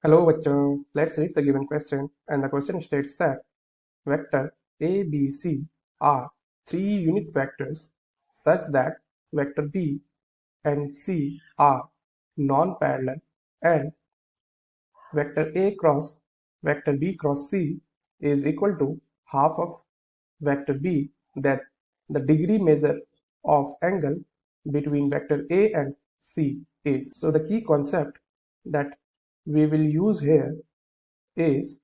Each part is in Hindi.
Hello बच्चों, let's read the given question and the question states that vector A, B, C are three unit vectors such that vector B and C are non-parallel and vector A cross vector B cross C is equal to half of vector B, that the degree measure of angle between vector A and C is. So the key concept that we will use here is,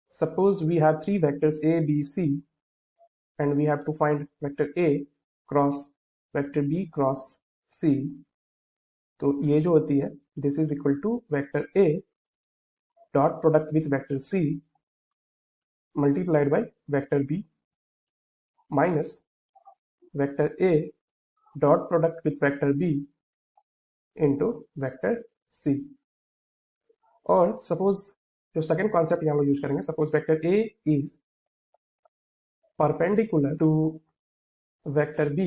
suppose we have three vectors A, B, C and we have to find vector A cross vector B cross C. तो ये जो होती है, this is equal to vector A dot product with vector C multiplied by vector B minus vector A dot product with vector B into vector C. और सपोज जो सेकेंड कॉन्सेप्ट यहाँ हम यूज करेंगे, suppose vector A is perpendicular to vector B,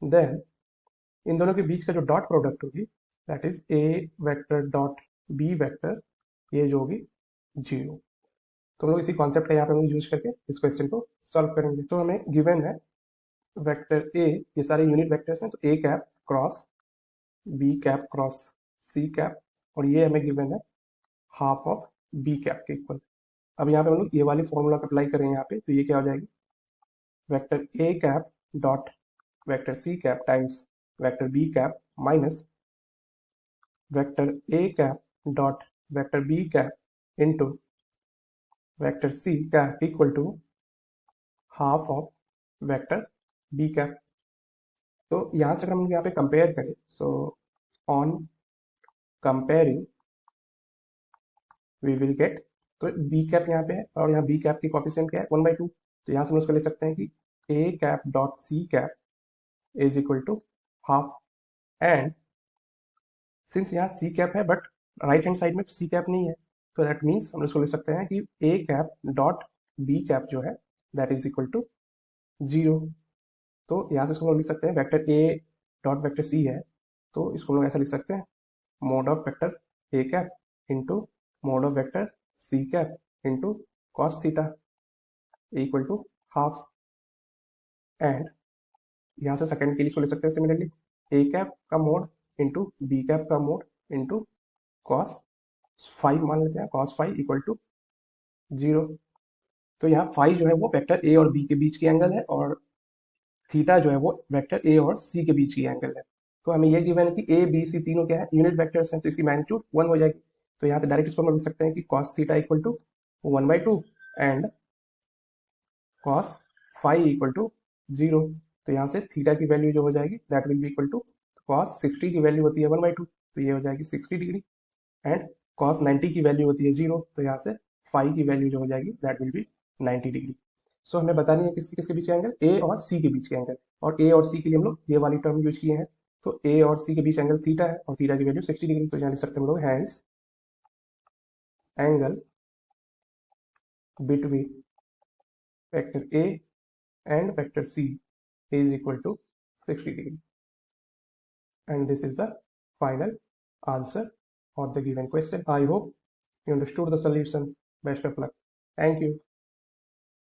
then इन दोनों के बीच का जो डॉट प्रोडक्ट होगी that is A vector dot B vector, ये जो होगी 0। तो हम लोग इसी कॉन्सेप्ट का यहाँ पे हम यूज करके इस क्वेश्चन को सॉल्व करेंगे। तो हमें गिवन है वेक्टर ए, ये सारे यूनिट वेक्टर्स हैं, तो A cap cross B cap cross C cap, और ये हमें गिवन है हाफ ऑफ बी कैप के इक्वल। अब यहाँ पे हम लोग ये वाली फॉर्मूला अप्लाई करेंगे यहाँ पे, तो ये क्या हो जाएगी, vector A cap dot vector C cap times vector B cap minus vector A cap dot vector B cap into vector C cap equal to half of vector B cap. तो यहाँ से अगर हम यहाँ पे कंपेयर करें, so on comparing we will get, तो बी कैप यहाँ पे है और यहाँ बी कैप की कोएफिशिएंट क्या है 1/2, तो यहाँ से हम उसको ले सकते हैं कि A cap dot C cap is equal to half, and since यहाँ सी कैप है बट राइट हैंड साइड में सी कैप नहीं है, तो दैट मीन्स हम इसको लिख सकते हैं कि A cap dot B cap जो है दैट इज इक्वल टू 0। तो यहाँ से इसको हम लोग लिख सकते हैं vector A dot vector C है, तो इसको हम लोग ऐसा लिख सकते हैं mod of vector A cap into mod of vector C cap into cos theta equal to half, and यहाँ से सेकंड के लिए इसको ले सकते हैं सिमिलरली ए कैप का मोड इंटू बी कैप का मोड इंटू कॉस 5 मान लेते हैं, कॉस 5 इक्वल टू 0। तो यहाँ 5 जो है वो वेक्टर ए और बी के बीच की एंगल है और थीटा जो है वो वेक्टर ए और सी के बीच की एंगल है। तो हमें ये गिवन है कि ए बी सी तीनों क्या है, यूनिट वेक्टर्स हैं, तो इसकी मैग्नीट्यूड 1 हो जाएगी। तो यहाँ से डायरेक्ट इसको हम लिख सकते हैं कि cos theta equal to 1/2 and cos 5 equal to 0। तो यहाँ से थीटा की वैल्यू जो हो जाएगी that will be equal to, cos 60 की वैल्यू होती है 1/2, तो ये हो जाएगी 60 डिग्री, एंड कॉस 90 की वैल्यू होती है 0, तो यहाँ से फाई की वैल्यू जो हो जाएगी दैट विल बी 90 डिग्री। सो हमें बतानी है किसके किसके बीच का एंगल, ए और सी के बीच के एंगल, और ए और सी के लिए हम लोग ये वाली टर्म यूज किए हैं। तो ए और सी के बीच एंगल थीटा है और थीटा की वैल्यू 60 डिग्री, तो यहाँ लिख सकते हैं हम लोग hence angle between vector A and vector C is equal to 60 degree, and this is the final answer of the given question. I hope you understood the solution. Best of luck. Thank you.